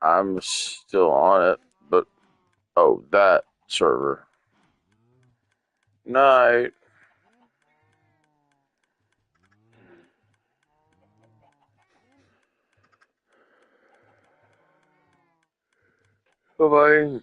I'm still on it, but oh, that server. Night. Bye bye.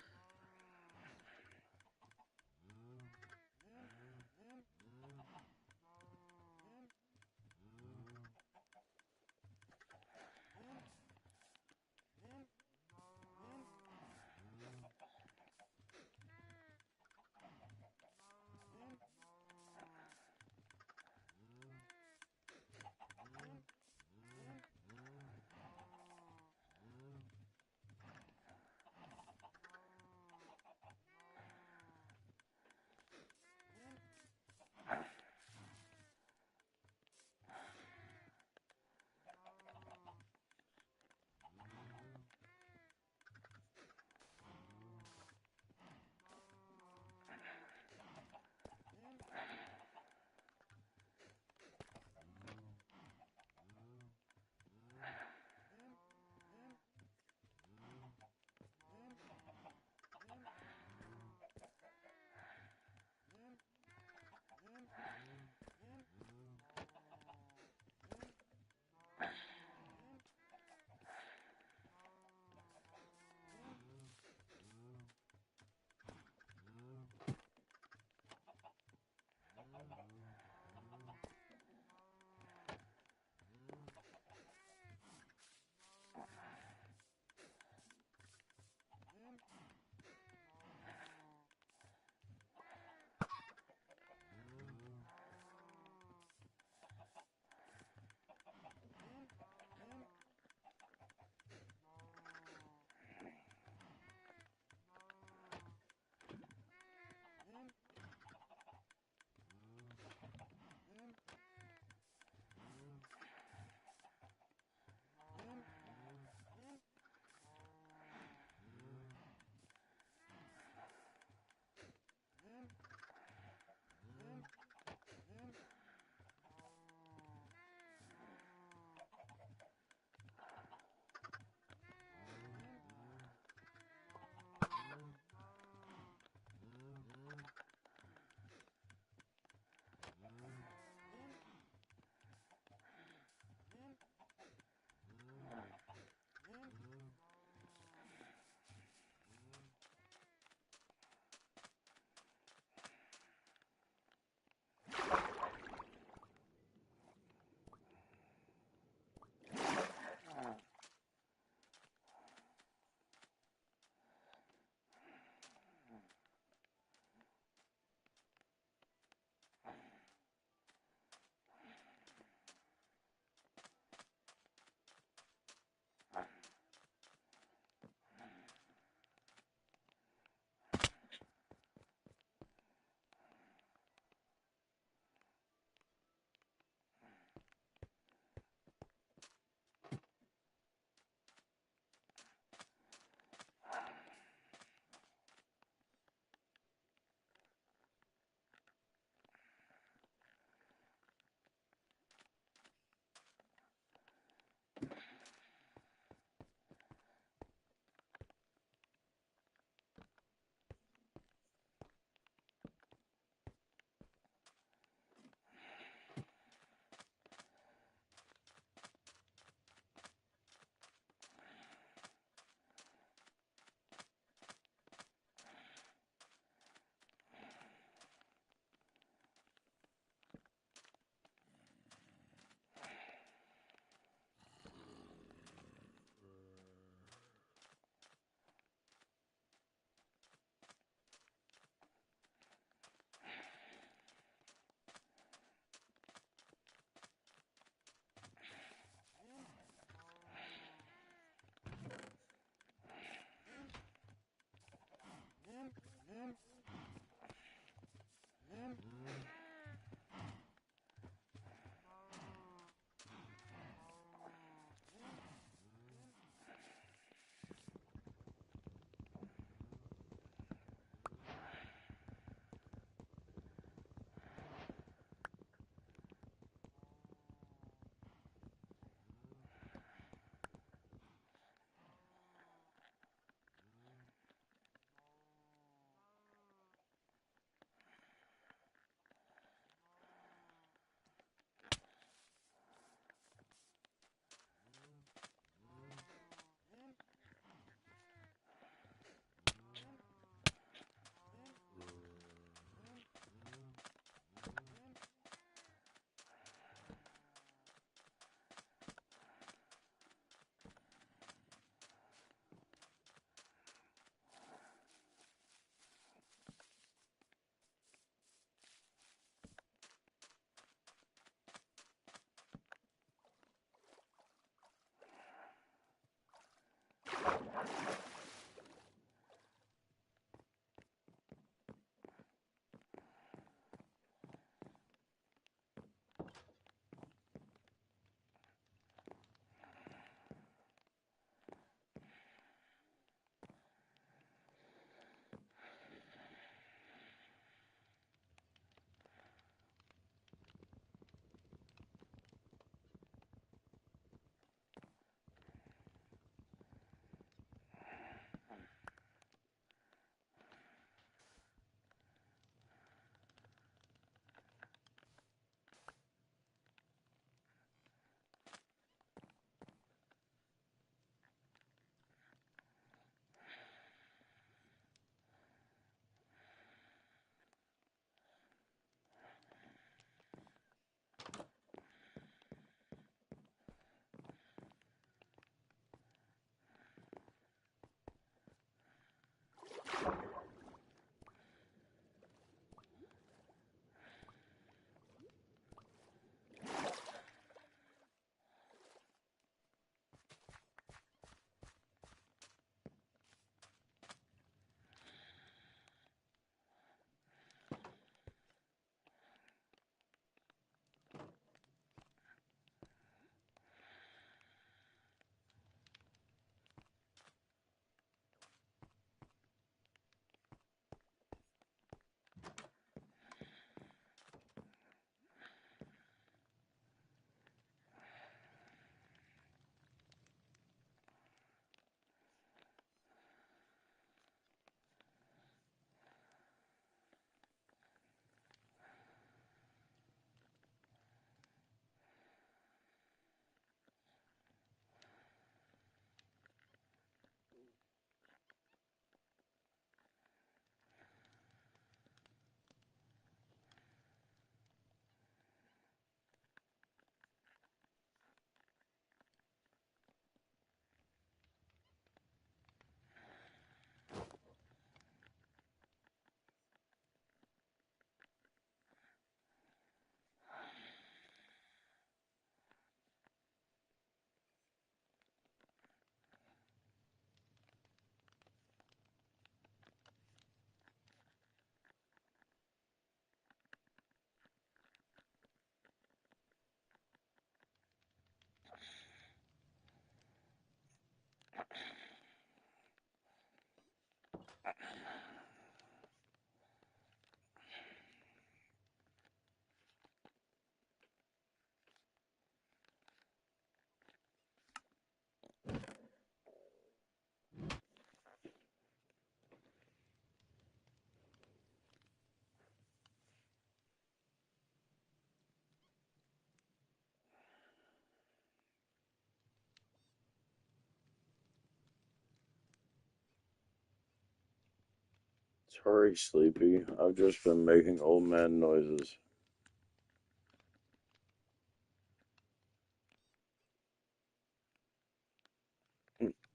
Sorry, Sleepy. I've just been making old man noises.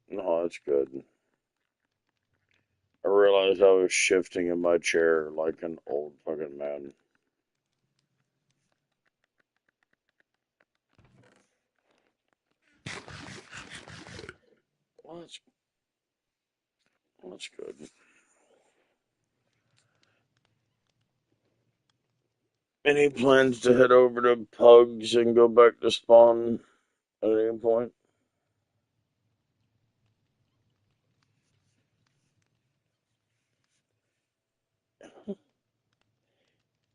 No, that's good. I realized I was shifting in my chair like an old fucking man. Well, that's good. Any plans to head over to Pugs and go back to spawn at any point?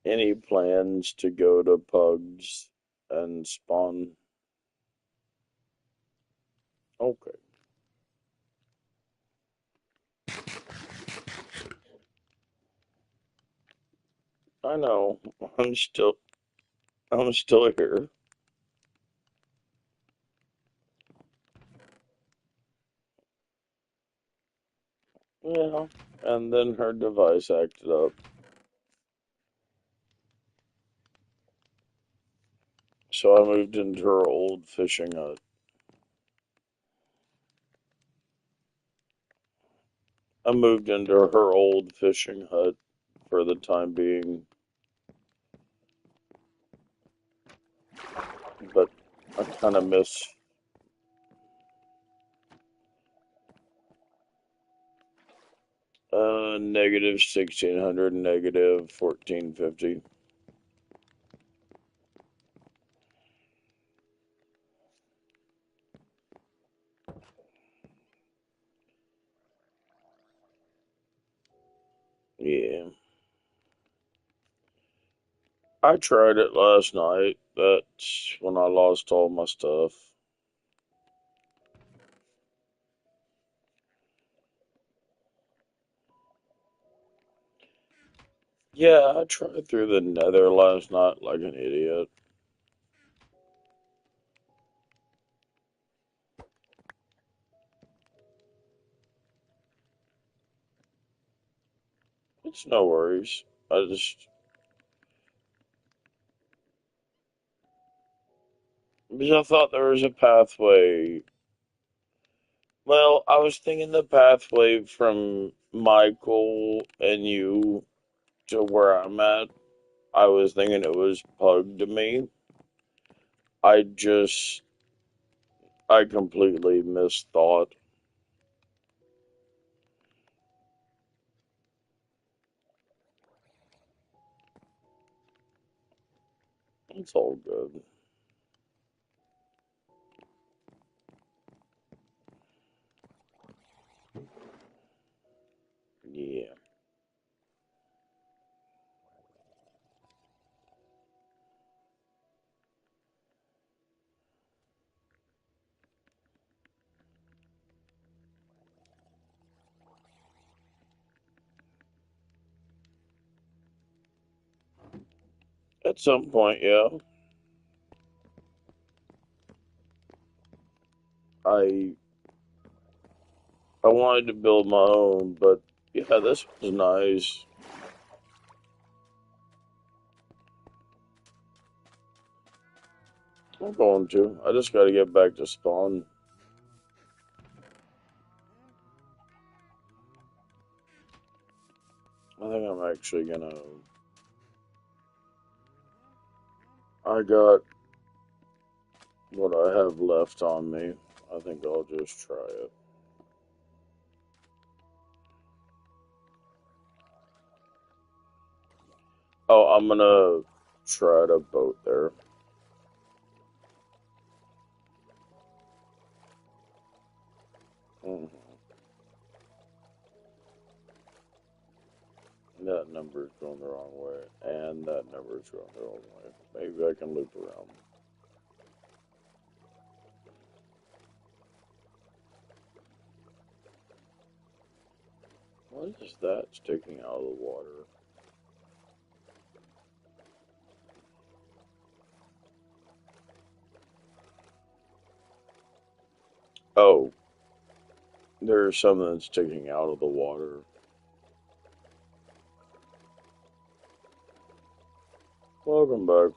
Any plans to go to Pugs and spawn? Okay. I know. I'm still here. Yeah. And then her device acted up. So I moved into her old fishing hut. I moved into her old fishing hut for the time being, but I kind of miss negative 1600, negative 1450. Yeah. I tried it last night. That's when I lost all my stuff. Yeah, I tried through the nether last night like an idiot. It's no worries. I just, because I thought there was a pathway. Well, I was thinking the pathway from Michael and you to where I'm at. I was thinking it was plugged to me. I just, I completely misthought. It's all good. Yeah. At some point, yeah. I I wanted to build my own, but yeah, this was nice. I'm going to. I just got to get back to spawn. I think I'm actually gonna. I got what I have left on me. I think I'll just try it. Oh, I'm gonna try to boat there. Mhm. That number's going the wrong way, and that number's going the wrong way. Maybe I can loop around. What is that sticking out of the water? Oh, there's something that's sticking out of the water. Welcome back.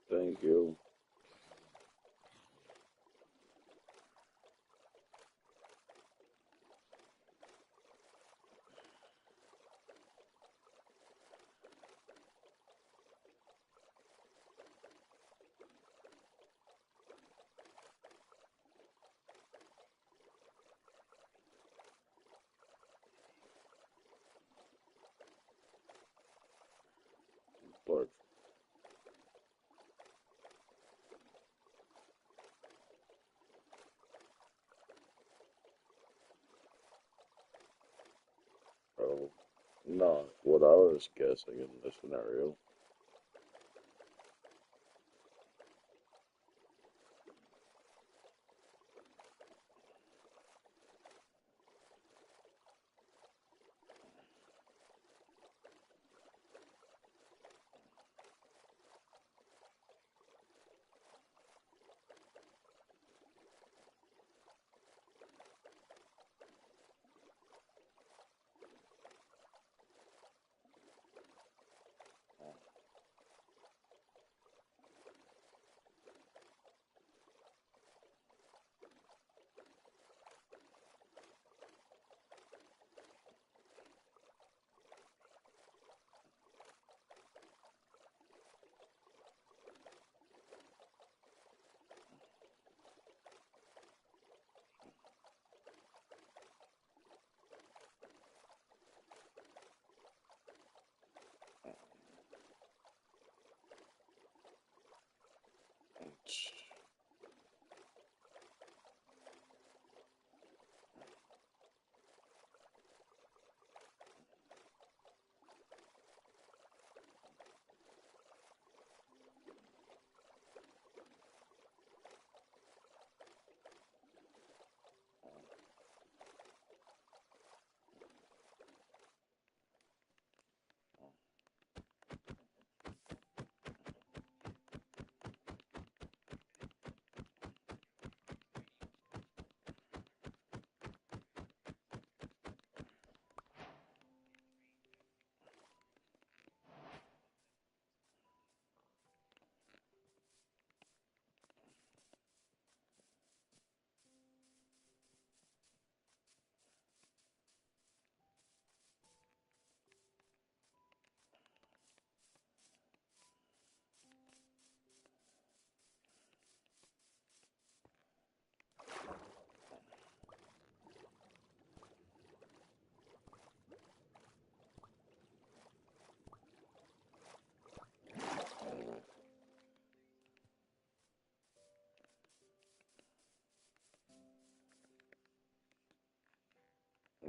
Thank you. But Well, not what I was guessing in this scenario.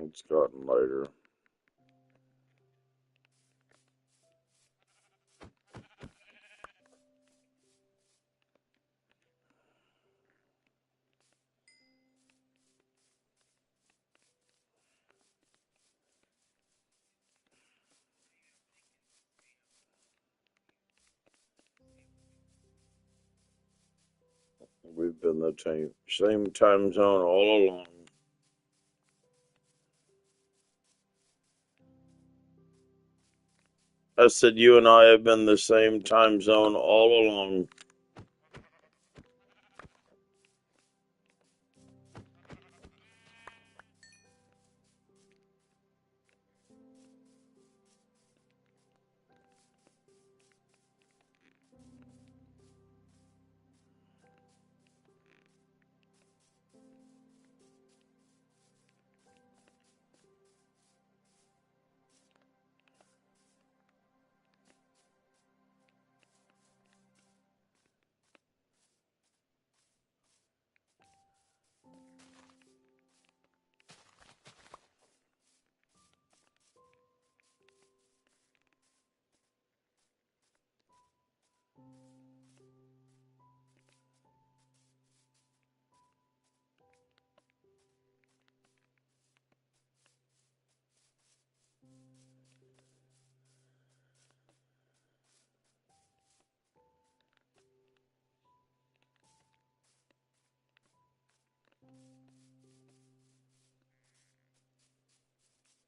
It's gotten lighter. We've been the same time zone all along. I said you and I have been the same time zone all along.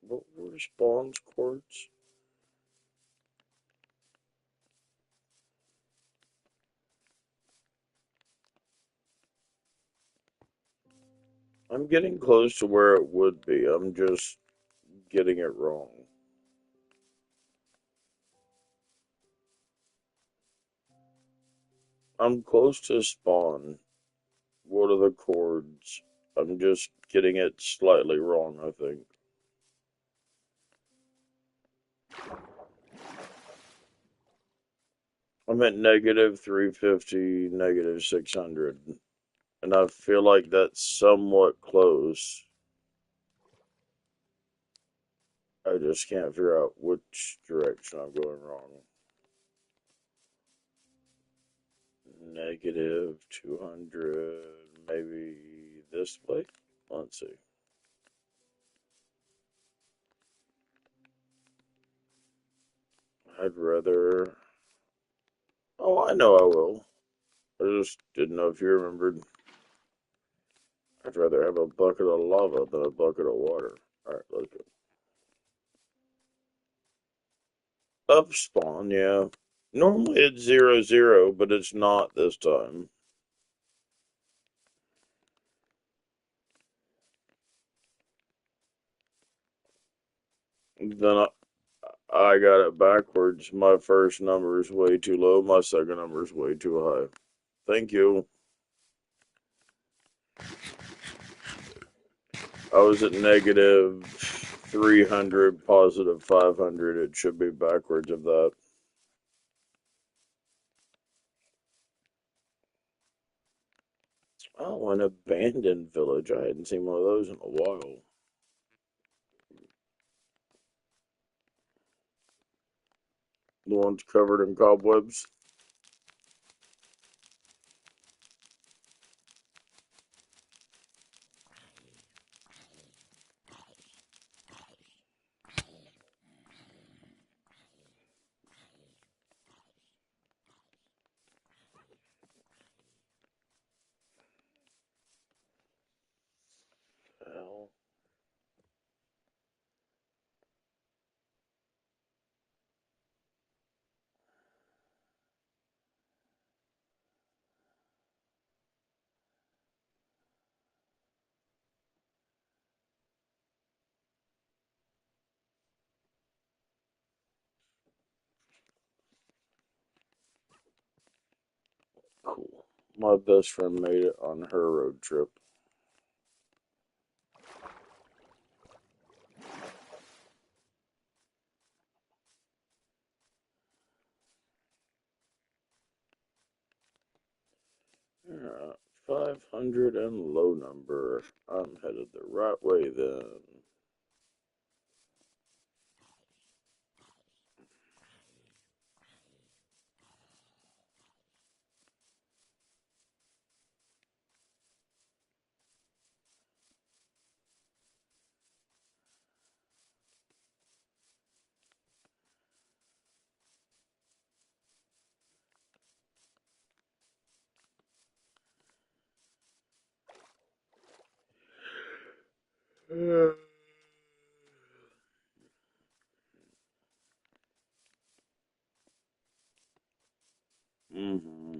What were Spawn's chords? I'm getting close to where it would be. I'm just getting it wrong. I'm close to Spawn. What are the chords? I'm just getting it slightly wrong, I think. I'm at negative 350, negative 600. And I feel like that's somewhat close. I just can't figure out which direction I'm going wrong. Negative 200, maybe this way? Let's see. I'd rather. Oh, I know I will. I just didn't know if you remembered. I'd rather have a bucket of lava than a bucket of water. Alright, let's go. Up spawn, yeah. Normally it's 0, 0, but it's not this time. Then I got it backwards. My first number is way too low. My second number is way too high. Thank you. I was at negative 300, positive 500. It should be backwards of that. Oh, an abandoned village. I hadn't seen one of those in a while. The ones covered in cobwebs. Hell. Cool. My best friend made it on her road trip. 500 and low number. I'm headed the right way then. Mm-hmm.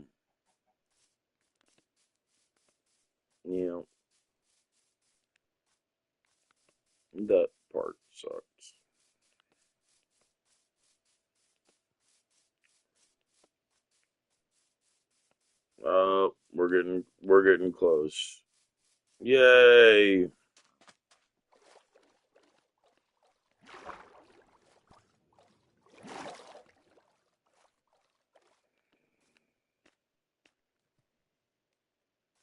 Yeah, that part sucks. We're getting close. Yay!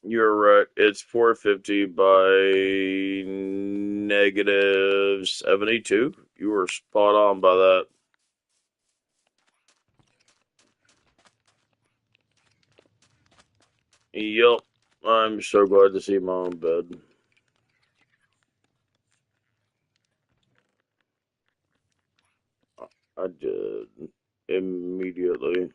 You're right. It's 450 by negative 72. You were spot on by that. Yep. I'm so glad to see my own bed. I did immediately.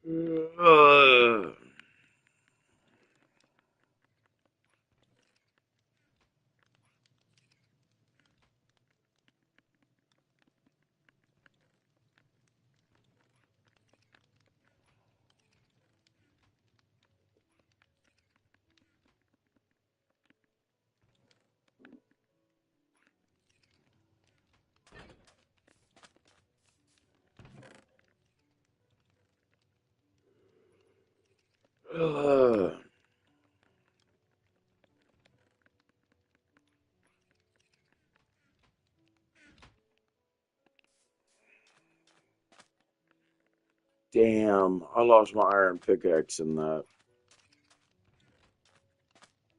Uh, Damn, I lost my iron pickaxe in that.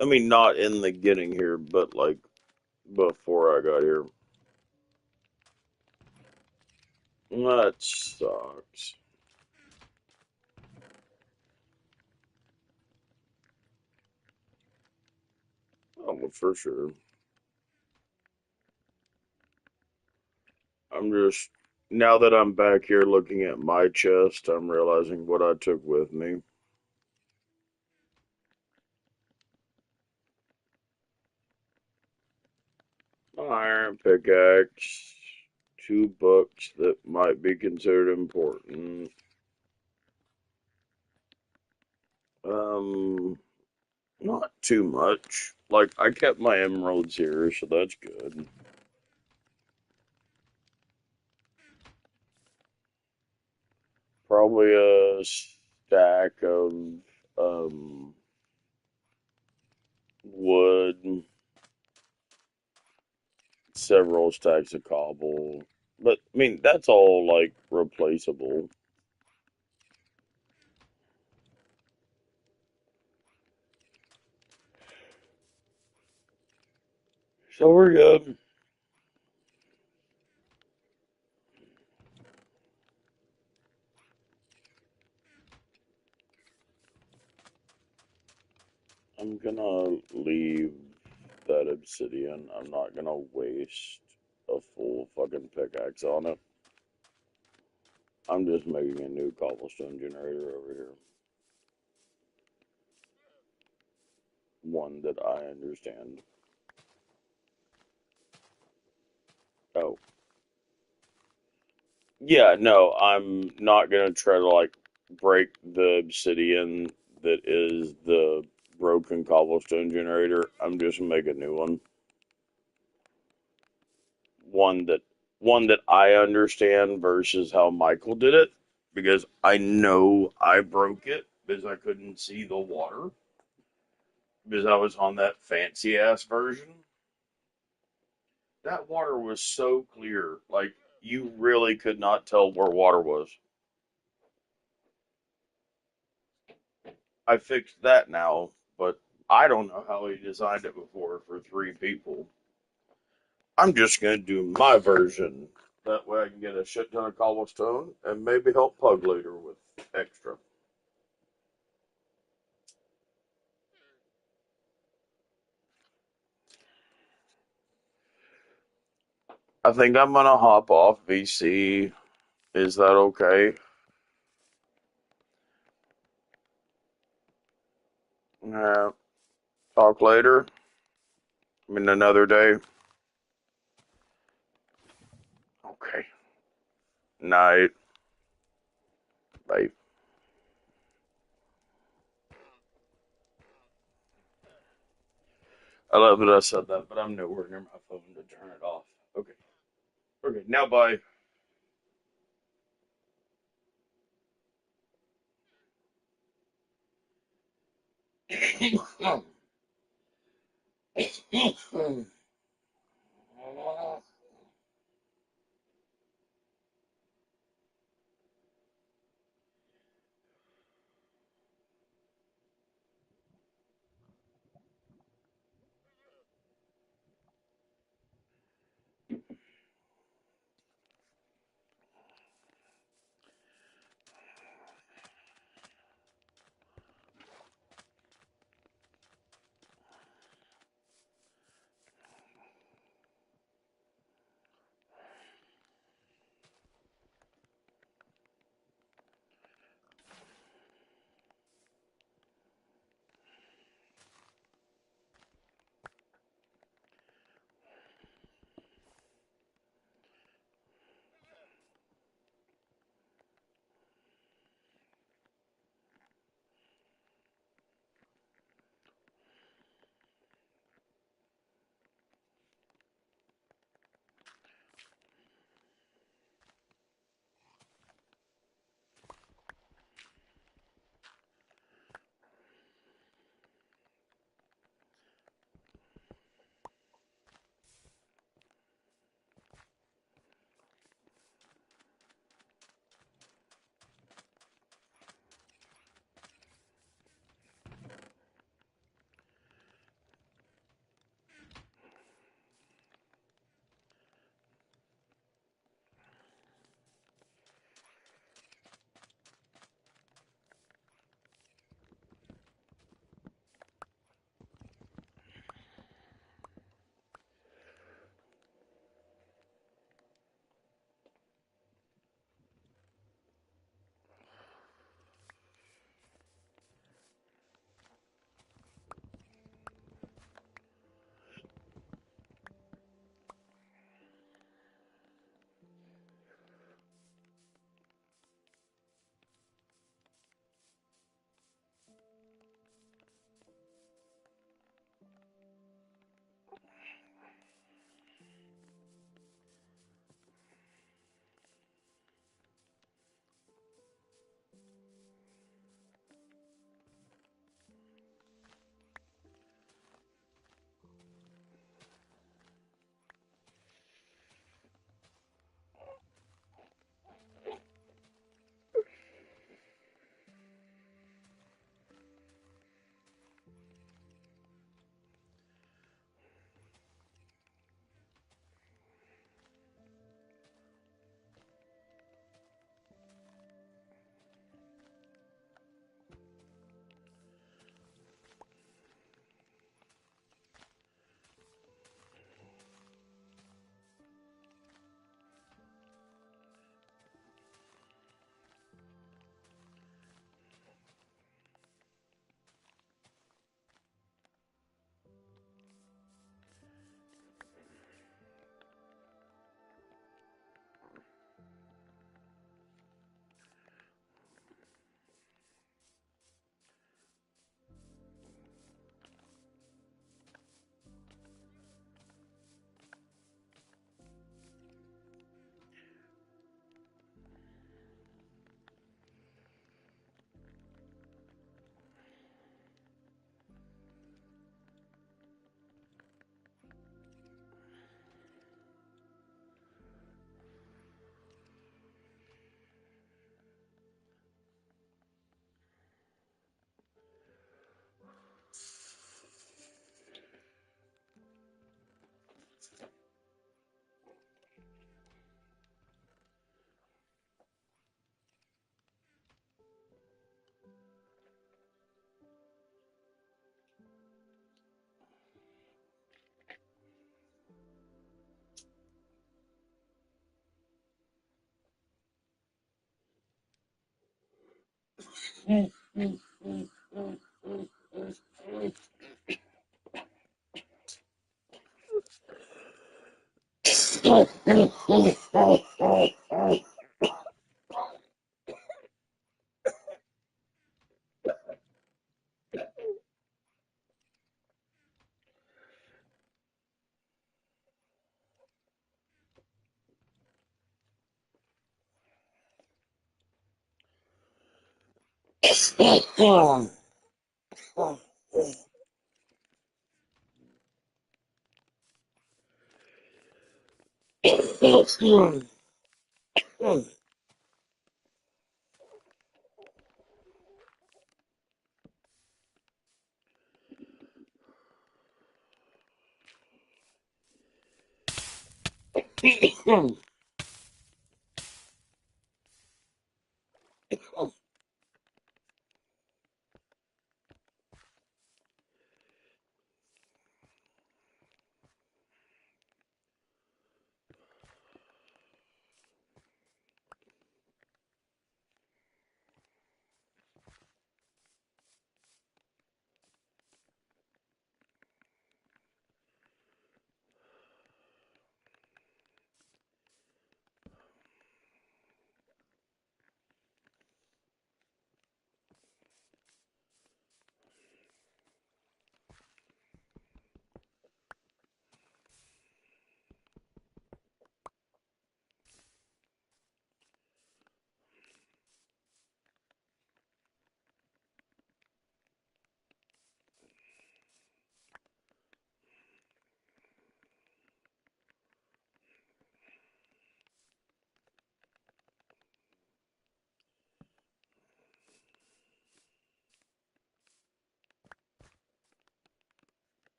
I mean, not in the getting here, but like before I got here. That sucks. Oh, well, for sure. I'm just now that I'm back here looking at my chest, I'm realizing what I took with me. My iron pickaxe, two books that might be considered important. Um, Not too much. Like I kept my emeralds here, so that's good. Probably a stack of um wood, several stacks of cobble. But I mean, that's all like replaceable. So we're good. I'm gonna leave that obsidian. I'm not gonna waste a full fucking pickaxe on it. I'm just making a new cobblestone generator over here. One that I understand. Oh, yeah, no, I'm not gonna try to like break the obsidian that is the broken cobblestone generator. I'm just gonna make a new one. One that one that I understand versus how Michael did it. Because I know I broke it because I couldn't see the water. Because I was on that fancy ass version. That water was so clear. Like you really could not tell where water was. I fixed that now, but I don't know how he designed it before for three people. I'm just gonna do my version. That way I can get a shit ton of cobblestone and maybe help Pug later with extra. I think I'm gonna hop off VC. Is that okay? Yeah. Talk later. I mean another day. Okay. Night. Bye. I love that I said that, but I'm nowhere near my phone to turn it off. Okay. Okay. Now bye.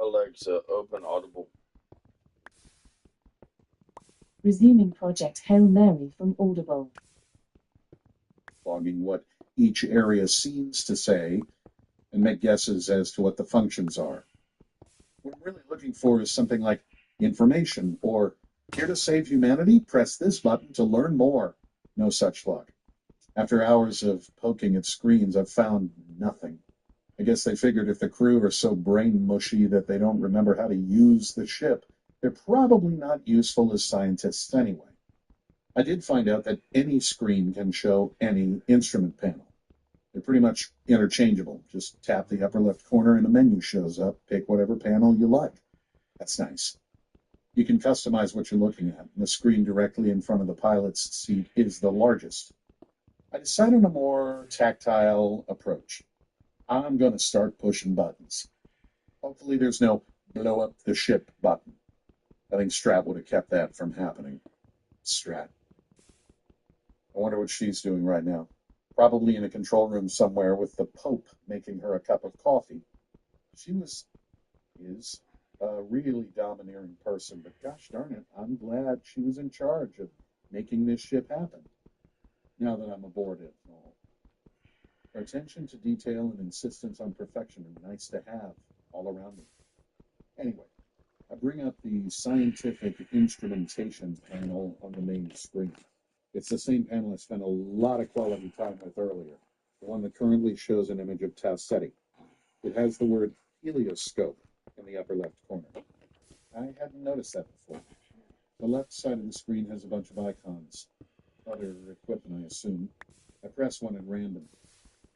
Alexa, open Audible. Resuming Project Hail Mary from Audible. Logging what each area seems to say and make guesses as to what the functions are. What I'm really looking for is something like information or here to save humanity, press this button to learn more. No such luck. After hours of poking at screens, I've found nothing. I guess they figured if the crew are so brain mushy that they don't remember how to use the ship, they're probably not useful as scientists anyway. I did find out that any screen can show any instrument panel. They're pretty much interchangeable. Just tap the upper left corner and a menu shows up. Pick whatever panel you like. That's nice. You can customize what you're looking at. The screen directly in front of the pilot's seat is the largest. I decided on a more tactile approach. I'm going to start pushing buttons. Hopefully there's no blow up the ship button. I think Strat would have kept that from happening. Strat. I wonder what she's doing right now. Probably in a control room somewhere with the Pope making her a cup of coffee. She is a really domineering person, but gosh darn it, I'm glad she was in charge of making this ship happen. Now that I'm aboard it and all. Her attention to detail and insistence on perfection are nice to have all around me. Anyway, I bring up the scientific instrumentation panel on the main screen. It's the same panel I spent a lot of quality time with earlier, the one that currently shows an image of Tau Ceti. It has the word helioscope in the upper left corner. I hadn't noticed that before. The left side of the screen has a bunch of icons, other equipment I assume. I press one at random.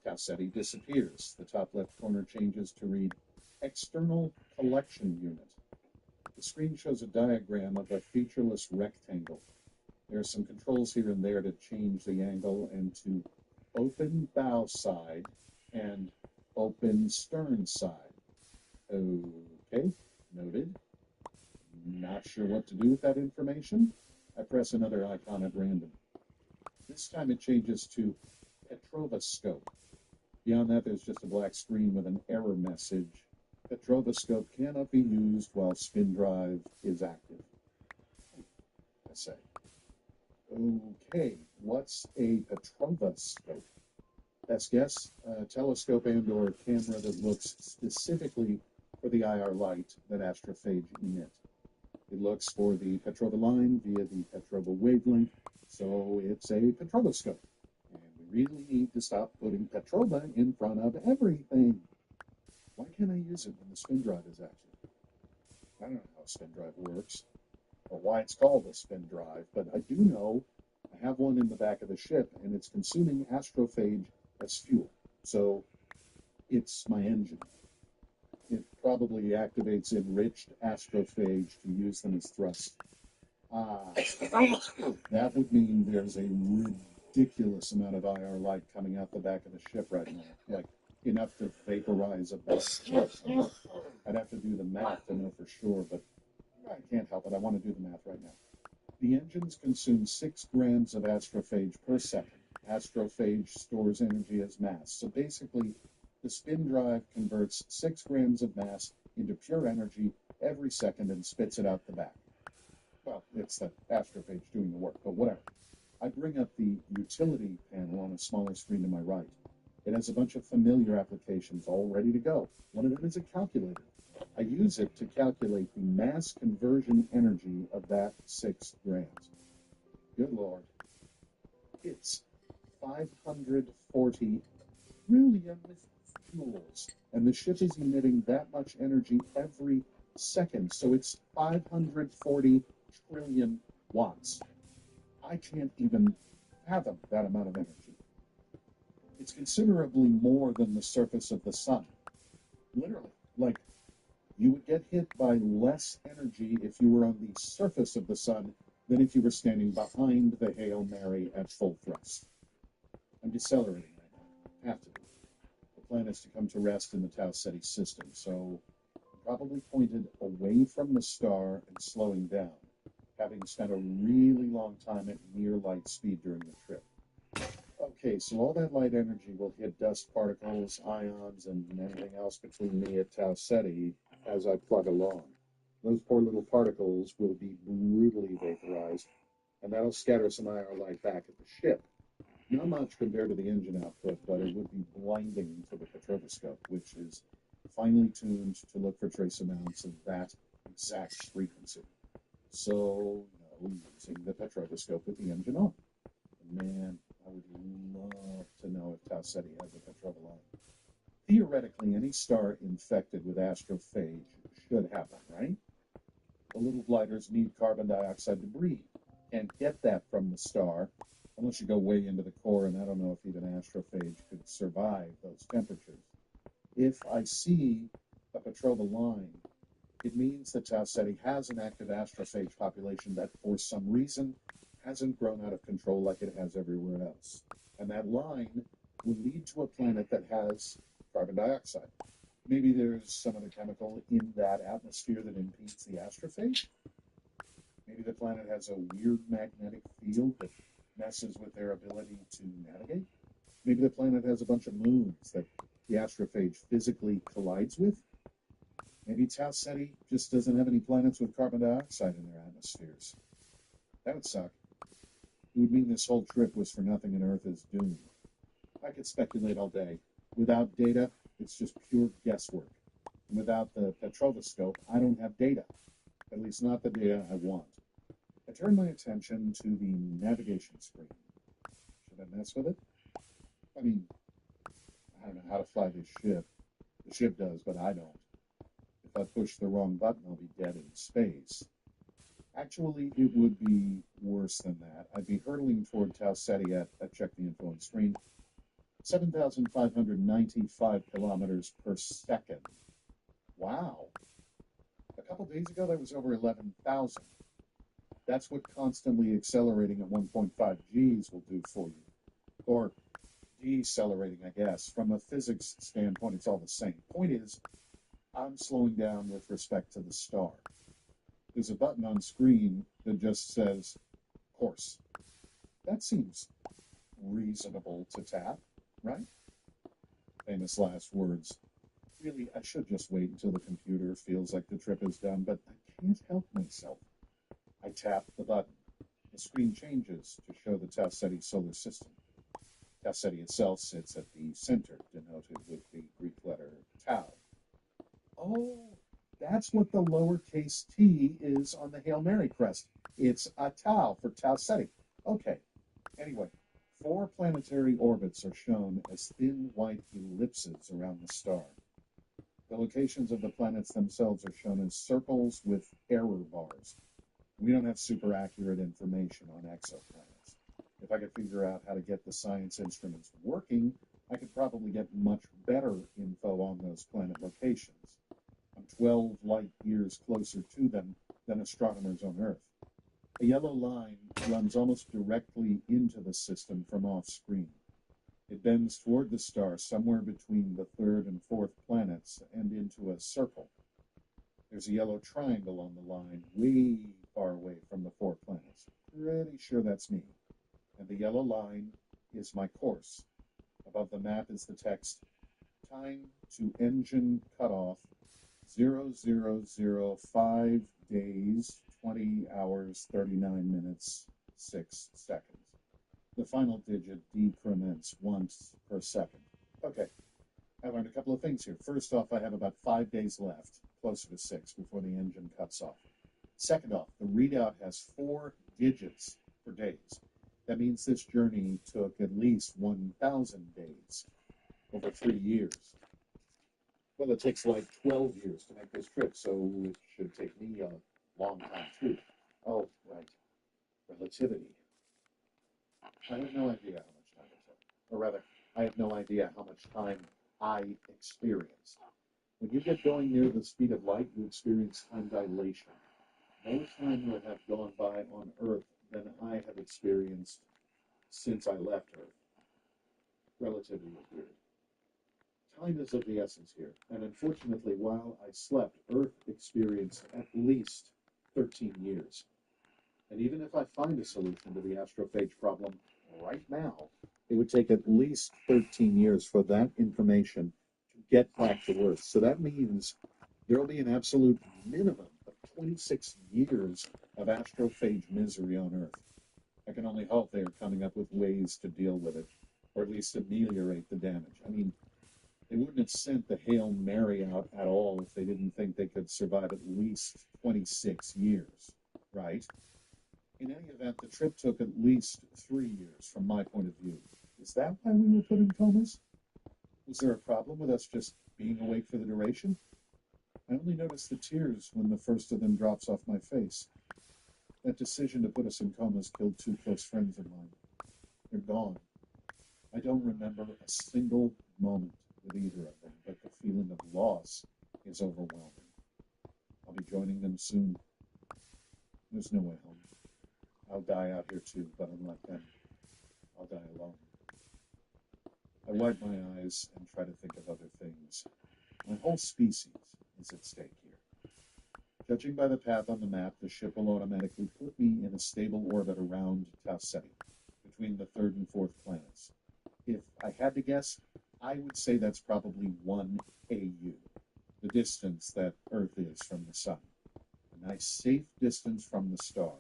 Tau Ceti disappears. The top left corner changes to read External Collection Unit. The screen shows a diagram of a featureless rectangle. There are some controls here and there to change the angle and to open bow side and open stern side. Okay, noted. Not sure what to do with that information. I press another icon at random. This time it changes to Petrovoscope. Beyond that, there's just a black screen with an error message. Petrovoscope cannot be used while spin drive is active. I say. Okay, what's a Petrovoscope? Best guess, a telescope and or camera that looks specifically for the IR light that astrophage emit. It looks for the Petrova line via the Petrova wavelength, so it's a Petrovoscope. And we really need to stop putting Petrova in front of everything. Why can't I use it when the spin drive is active? I don't know how a spin drive works, or why it's called a spin drive, but I do know I have one in the back of the ship, and it's consuming astrophage as fuel. So it's my engine. It probably activates enriched astrophage to use them as thrust. That would mean there's a ridiculous amount of IR light coming out the back of the ship right now, like enough to vaporize a bus. I'd have to do the math to know for sure, but I can't help it. I want to do the math right now. The engines consume 6 grams of astrophage per second. Astrophage stores energy as mass. So basically, the spin drive converts 6 grams of mass into pure energy every second and spits it out the back. Well, it's the astrophage doing the work, but whatever. I bring up the utility panel on a smaller screen to my right. It has a bunch of familiar applications all ready to go. One of them is a calculator. I use it to calculate the mass conversion energy of that 6 grams. Good Lord. It's 540 trillion joules. And the ship is emitting that much energy every second. So it's 540 trillion watts. I can't even fathom that amount of energy. It's considerably more than the surface of the sun. Literally. Like, you would get hit by less energy if you were on the surface of the sun than if you were standing behind the Hail Mary at full thrust. I'm decelerating right now. Have to be. The plan is to come to rest in the Tau Ceti system, so I'm probably pointed away from the star and slowing down, having spent a really long time at near light speed during the trip. Okay, so all that light energy will hit dust particles, ions, and anything else between me at Tau Ceti as I plug along. Those poor little particles will be brutally vaporized, and that'll scatter some IR light back at the ship. Not much compared to the engine output, but it would be blinding to the petroscope, which is finely tuned to look for trace amounts of that exact frequency. So, using the petroscope with the engine on. Man, I would love to know if Tau Ceti has a petrova line. Theoretically, any star infected with astrophage should happen, right? The little blighters need carbon dioxide to breathe. Can't get that from the star unless you go way into the core, and I don't know if even astrophage could survive those temperatures. If I see a petrova line, it means that Tau Ceti has an active astrophage population that, for some reason, hasn't grown out of control like it has everywhere else. And that line will lead to a planet that has carbon dioxide. Maybe there's some other chemical in that atmosphere that impedes the astrophage. Maybe the planet has a weird magnetic field that messes with their ability to navigate. Maybe the planet has a bunch of moons that the astrophage physically collides with. Maybe Tau Ceti just doesn't have any planets with carbon dioxide in their atmospheres. That would suck. It would mean this whole trip was for nothing and Earth is doomed. I could speculate all day. Without data, it's just pure guesswork. And without the petroscope, I don't have data. At least not the data I want. I turn my attention to the navigation screen. Should I mess with it? I mean, I don't know how to fly this ship. The ship does, but I don't. If I push the wrong button, I'll be dead in space. Actually, it would be worse than that. I'd be hurtling toward Tau Ceti at check the info on screen, 7,595 kilometers per second. Wow. A couple days ago, that was over 11,000. That's what constantly accelerating at 1.5 Gs will do for you. Or decelerating, I guess. From a physics standpoint, it's all the same. Point is, I'm slowing down with respect to the star. There's a button on screen that just says course. That seems reasonable to tap, right? Famous last words. Really, I should just wait until the computer feels like the trip is done, but I can't help myself. I tap the button. The screen changes to show the Tau Ceti solar system. Tau Ceti itself sits at the center, denoted with the Greek letter tau. Oh, that's what the lowercase t is on the Hail Mary crest. It's a tau for Tau Ceti. Okay. Anyway, 4 planetary orbits are shown as thin white ellipses around the star. The locations of the planets themselves are shown as circles with error bars. We don't have super accurate information on exoplanets. If I could figure out how to get the science instruments working, I could probably get much better info on those planet locations. I'm 12 light years closer to them than astronomers on Earth. A yellow line runs almost directly into the system from off-screen. It bends toward the star somewhere between the 3rd and 4th planets and into a circle. There's a yellow triangle on the line way far away from the 4 planets. Pretty sure that's me. And the yellow line is my course. Above the map is the text, time to engine cutoff, 0005 days, 20 hours, 39 minutes, 6 seconds. The final digit decrements once per second. Okay, I learned a couple of things here. First off, I have about 5 days left, closer to 6, before the engine cuts off. Second off, the readout has 4 digits for days. That means this journey took at least 1,000 days, over 3 years. Well, it takes like 12 years to make this trip, so it should take me a long time too. Oh, right. Relativity. I have no idea how much time it took. Or rather, I have no idea how much time I experienced. When you get going near the speed of light, you experience time dilation. No time would have gone by on Earth than I have experienced since I left Earth. Relativity is weird. Time is of the essence here, and unfortunately, while I slept, Earth experienced at least 13 years. And even if I find a solution to the astrophage problem right now, it would take at least 13 years for that information to get back to Earth. So that means There will be an absolute minimum of 26 years of astrophage misery on Earth. I can only hope they are coming up with ways to deal with it, or at least ameliorate the damage. I mean, they wouldn't have sent the Hail Mary out at all if they didn't think they could survive at least 26 years, right? In any event, the trip took at least 3 years from my point of view. Is that why we were put in comas? Was there a problem with us just being awake for the duration? I only notice the tears when the first of them drops off my face. That decision to put us in comas killed two close friends of mine. They're gone. I don't remember a single moment with either of them, but the feeling of loss is overwhelming. I'll be joining them soon. There's no way home. I'll die out here too, but unlike them, I'll die alone. I wipe my eyes and try to think of other things. My whole species is at stake here. Judging by the path on the map, the ship will automatically put me in a stable orbit around Tau Ceti, between the third and fourth planets. If I had to guess, I would say that's probably 1 AU, the distance that Earth is from the Sun. A nice safe distance from the star.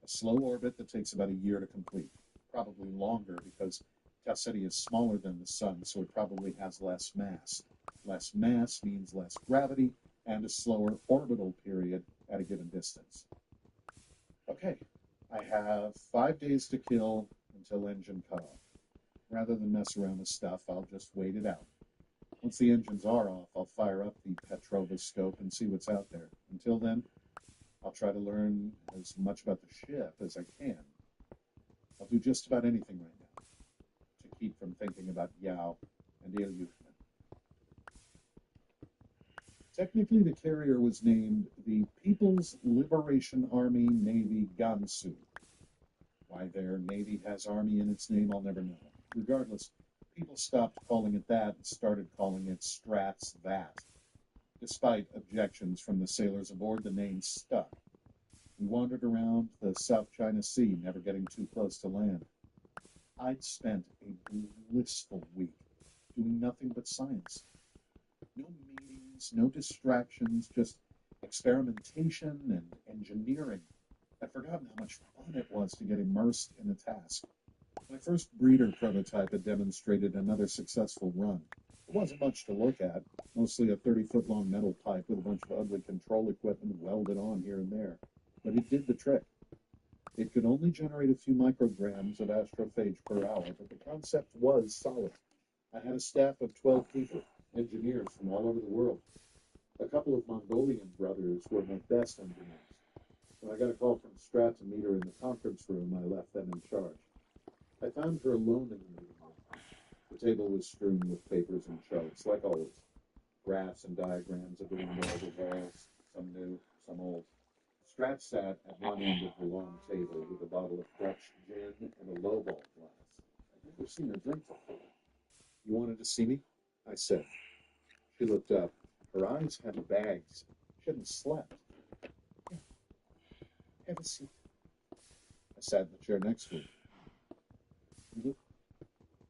A slow orbit that takes about a year to complete. Probably longer because Tau Ceti is smaller than the Sun, so it probably has less mass. Less mass means less gravity and a slower orbital period at a given distance. Okay, I have 5 days to kill until engine cutoff. Rather than mess around with stuff, I'll just wait it out. Once the engines are off, I'll fire up the Petrova scope and see what's out there. Until then, I'll try to learn as much about the ship as I can. I'll do just about anything right now to keep from thinking about Yao and Ilyushin. Technically, the carrier was named the People's Liberation Army Navy Gansu. Why their Navy has Army in its name, I'll never know. Regardless, people stopped calling it that and started calling it Strats that. Despite objections from the sailors aboard, the name stuck. We wandered around the South China Sea, never getting too close to land. I'd spent a blissful week doing nothing but science. No meetings, no distractions, just experimentation and engineering. I'd forgotten how much fun it was to get immersed in a task. My first breeder prototype had demonstrated another successful run. It wasn't much to look at, mostly a 30-foot-long metal pipe with a bunch of ugly control equipment welded on here and there. But it did the trick. It could only generate a few micrograms of astrophage per hour, but the concept was solid. I had a staff of 12 people, engineers from all over the world. A couple of Mongolian brothers were my best engineers. When I got a call from Strat to meet her in the conference room, I left them in charge. I found her alone in the meeting room. The table was strewn with papers and charts, like always. Graphs and diagrams of the window walls, some new, some old. Strat sat at one end of the long table with a bottle of Dutch gin and a lowball glass. I'd never seen her drink before. You wanted to see me? I said. She looked up. Her eyes had bags. She hadn't slept. Yeah, have a seat. I sat in the chair next to her. You look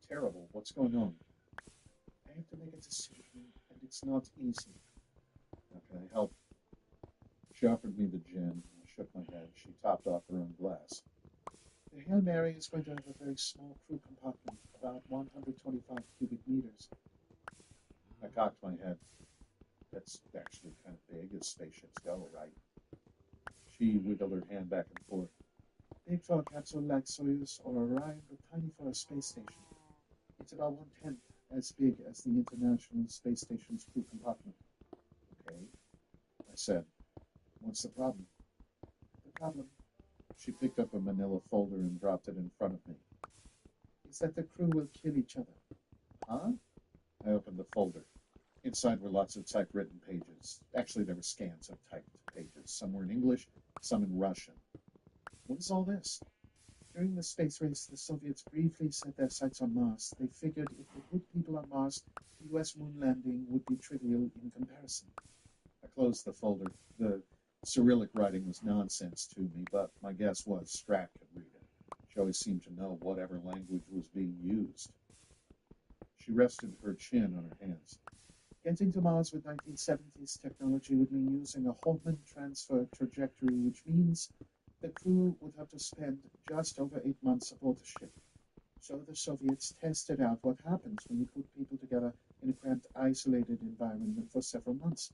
terrible. What's going on? I have to make a decision, and it's not easy. How can I help? She offered me the gin. I shook my head. She topped off her own glass. The Hail Mary is going to have a very small crew compartment, about 125 cubic meters. I cocked my head. That's actually kind of big as spaceships go, right? She wiggled her hand back and forth. Big for a capsule like Soyuz or Orion, but tiny for a space station. It's about 1/10 as big as the International Space Station's crew compartment. Okay, I said. What's the problem? The problem, she picked up a manila folder and dropped it in front of me, is that the crew will kill each other. Huh? I opened the folder. Inside were lots of typewritten pages. Actually, there were scans of typed pages. Some were in English, some in Russian. What is all this? During the space race, the Soviets briefly set their sights on Mars. They figured if they put people on Mars, the US moon landing would be trivial in comparison. I closed the folder. The Cyrillic writing was nonsense to me, but my guess was Strat could read it. She always seemed to know whatever language was being used. She rested her chin on her hands. Getting to Mars with 1970s technology would mean using a Hoffman transfer trajectory, which means the crew would have to spend just over 8 months aboard the ship. So the Soviets tested out what happens when you put people together in a cramped, isolated environment for several months.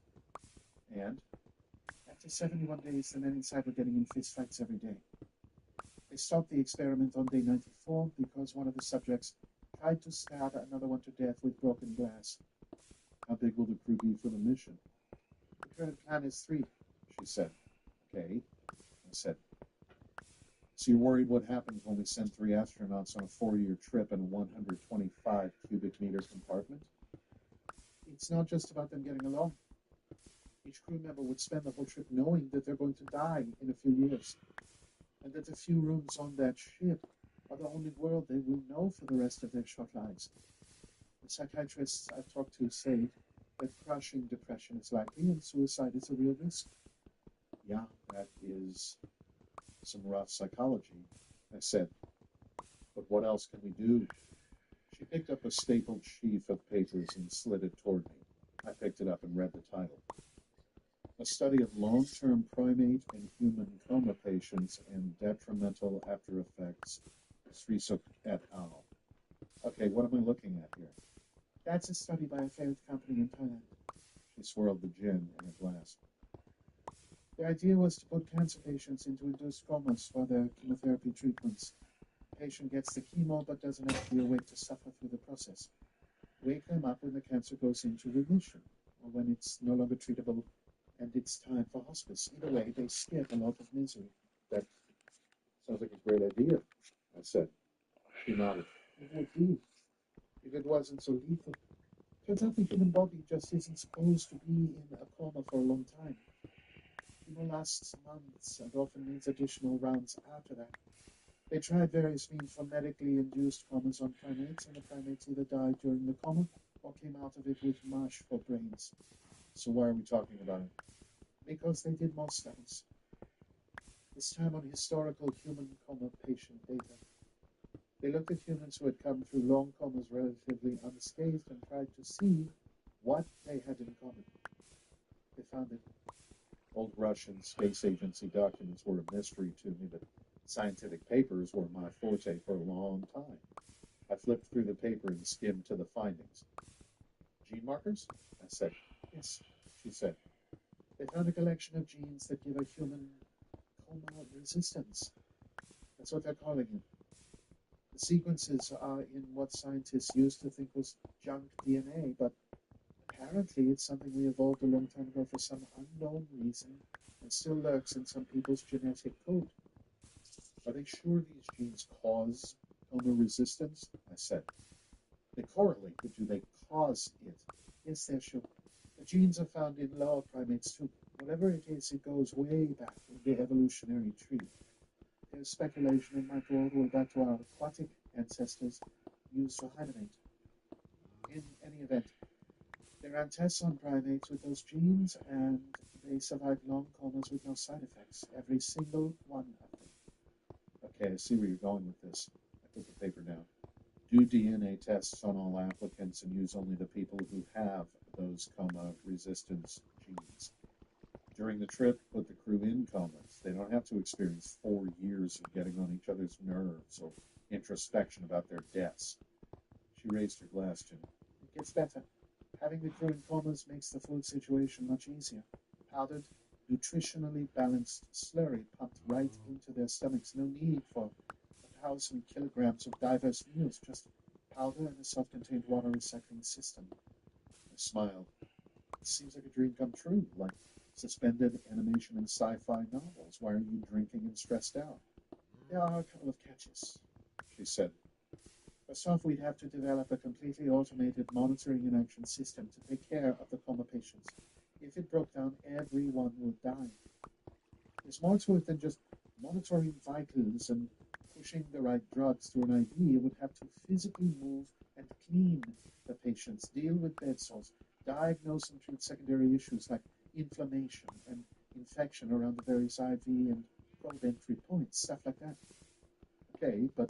And after 71 days, the men inside were getting in fistfights every day. They stopped the experiment on day 94 because one of the subjects tried to stab another one to death with broken glass. How big will the crew be for the mission? The current plan is 3, she said. Okay, I said. So you're worried what happens when we send 3 astronauts on a 4-year trip in a 125 cubic meter compartment? It's not just about them getting along. Each crew member would spend the whole trip knowing that they're going to die in a few years, and that the few rooms on that ship are the only world they will know for the rest of their short lives. The psychiatrists I've talked to say that crushing depression is likely and suicide is a real risk. Yeah, that is some rough psychology, I said. But what else can we do? She picked up a stapled sheaf of papers and slid it toward me. I picked it up and read the title. A study of long-term primate and human coma patients and detrimental after effects, Srisuk et al. Okay, what am I looking at here? That's a study by a failed company in Thailand. She swirled the gin in a glass. The idea was to put cancer patients into induced comas for their chemotherapy treatments. The patient gets the chemo but doesn't have to be awake to suffer through the process. Wake them up when the cancer goes into remission, or when it's no longer treatable and it's time for hospice. Either way, they skip a lot of misery. That sounds like a great idea, I said. She nodded. It would be, if it wasn't so lethal. Turns out the human body just isn't supposed to be in a coma for a long time. Chemo lasts months and often needs additional rounds after that. They tried various means for medically induced comas on primates, and the primates either died during the coma or came out of it with mush for brains. So why are we talking about it? Because they did more studies. This time on historical human coma patient data. They looked at humans who had come through long comas relatively unscathed and tried to see what they had in common. They found it. Old Russian space agency documents were a mystery to me, but scientific papers were my forte for a long time. I flipped through the paper and skimmed to the findings. Gene markers? I said. Yes, She said. they found a collection of genes that give a human coma resistance. That's what they're calling it. The sequences are in what scientists used to think was junk DNA, but apparently it's something we evolved a long time ago for some unknown reason and still lurks in some people's genetic code. Are they sure these genes cause coma resistance? I said. They correlate, but do they cause it? Yes, they're sure. The genes are found in lower primates too. Whatever it is, it goes way back in the evolutionary tree. There's speculation it might go all the way back to our aquatic ancestors used to hibernate. In any event, they ran tests on primates with those genes, and they survived long comas with no side effects. Every single one of them. Okay, I see where you're going with this. I put the paper down. Do DNA tests on all applicants and use only the people who have those coma resistance genes. During the trip, put the crew in comas. They don't have to experience 4 years of getting on each other's nerves or introspection about their deaths. She raised her glass to me. It gets better. Having the crew in comas makes the food situation much easier. Powdered, nutritionally balanced slurry pumped right into their stomachs. No need for 1,000 kilograms of diverse meals, just powder and a self-contained water recycling system. I smiled. It seems like a dream come true, like suspended animation in sci-fi novels. Why are you drinking and stressed out? There are a couple of catches, she said. First off, we'd have to develop a completely automated monitoring and action system to take care of the coma patients. If it broke down, everyone would die. There's more to it than just monitoring vitals and pushing the right drugs through an IV. It would have to physically move and clean the patients, deal with bed sores, diagnose and treat secondary issues like inflammation and infection around the various IV and probe entry points, stuff like that. Okay, but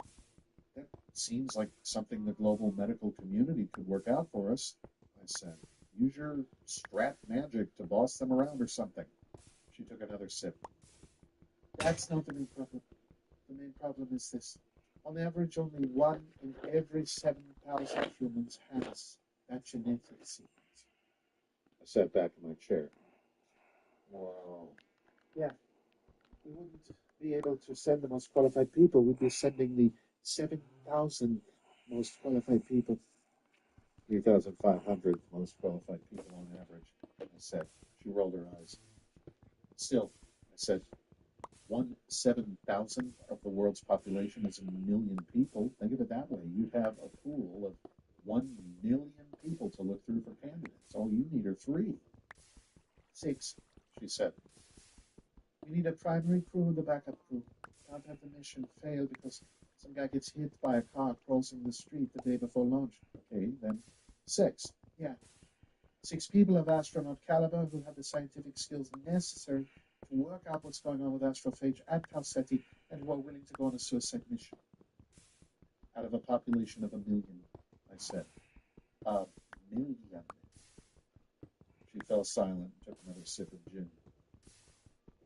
that seems like something the global medical community could work out for us, I said. Use your strat magic to boss them around or something. She took another sip. That's not the main problem. The main problem is this. On average, only 1 in every 7,000 humans has that genetic sequence. I sat back in my chair. Wow. Yeah. We wouldn't be able to send the most qualified people. We'd be sending the 7,000 most qualified people. 3,500 most qualified people on average, I said. She rolled her eyes. Still, I said, 1/7,000 of the world's population is 1,000,000 people. Think of it that way. You have a pool of 1,000,000 people to look through for candidates. All you need are 3. 6. She said. We need a primary crew and a backup crew. Can't have the mission fail because some guy gets hit by a car crossing the street the day before launch. Okay, then 6. Yeah. 6 people of astronaut caliber who have the scientific skills necessary to work out what's going on with astrophage at Tau Ceti and who are willing to go on a suicide mission. Out of a population of 1,000,000, I said. 1,000,000. She fell silent and took another sip of gin.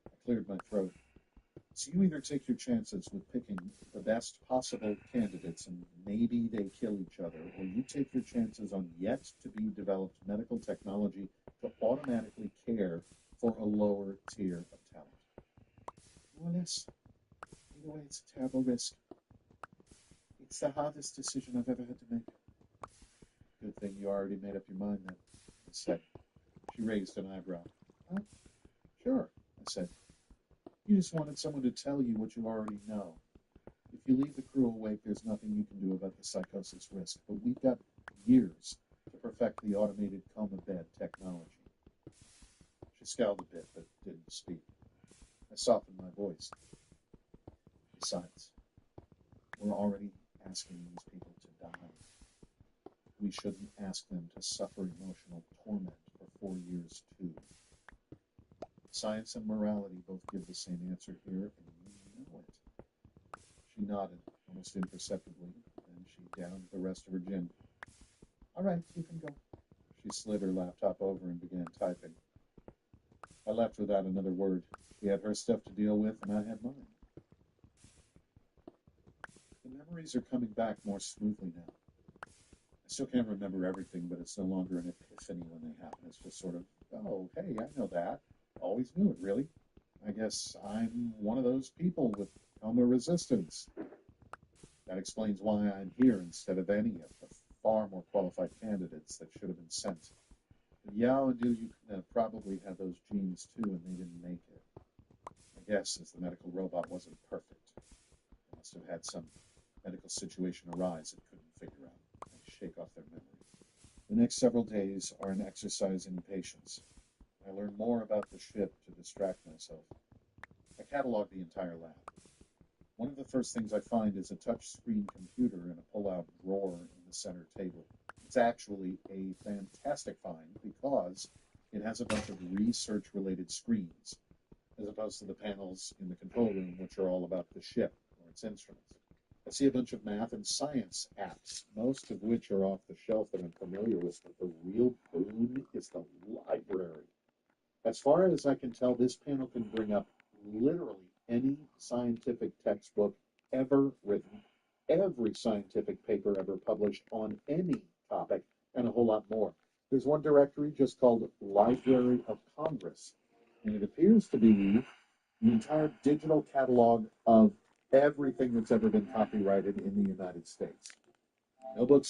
I cleared my throat. So you either take your chances with picking the best possible candidates and maybe they kill each other, or you take your chances on yet to be developed medical technology to automatically care for a lower tier of talent. More or less. Either way, it's a terrible risk. It's the hardest decision I've ever had to make. Good thing you already made up your mind then, I said. She raised an eyebrow. Huh? Sure, I said. You just wanted someone to tell you what you already know. If you leave the crew awake, there's nothing you can do about the psychosis risk, but we've got years to perfect the automated coma bed technology. She scowled a bit, but didn't speak. I softened my voice. Besides, we're already asking these people to die. We shouldn't ask them to suffer emotional torment for 4 years, too. Science and morality both give the same answer here, and you know it. She nodded, almost imperceptibly, and she downed the rest of her gin. All right, you can go. She slid her laptop over and began typing. I left without another word. She had her stuff to deal with, and I had mine. The memories are coming back more smoothly now. I still can't remember everything, but it's no longer an epiphany when they happen. It's just sort of, oh, hey, I know that. Always knew it, really. I guess I'm one of those people with coma resistance. That explains why I'm here instead of any of the far more qualified candidates that should have been sent. But Yao and Liu probably had those genes too, and they didn't make it. I guess since the medical robot wasn't perfect, they must have had some medical situation arise it couldn't figure out and shake off their memory. The next several days are an exercise in patience. I learn more about the ship to distract myself. I catalog the entire lab. One of the first things I find is a touch-screen computer in a pull-out drawer in the center table. It's actually a fantastic find because it has a bunch of research-related screens, as opposed to the panels in the control room, which are all about the ship or its instruments. I see a bunch of math and science apps, most of which are off the shelf that I'm familiar with, but the real boon is the library. As far as I can tell, this panel can bring up literally any scientific textbook ever written, every scientific paper ever published on any topic, and a whole lot more. There's one directory just called Library of Congress, and it appears to be the entire digital catalog of everything that's ever been copyrighted in the United States. No books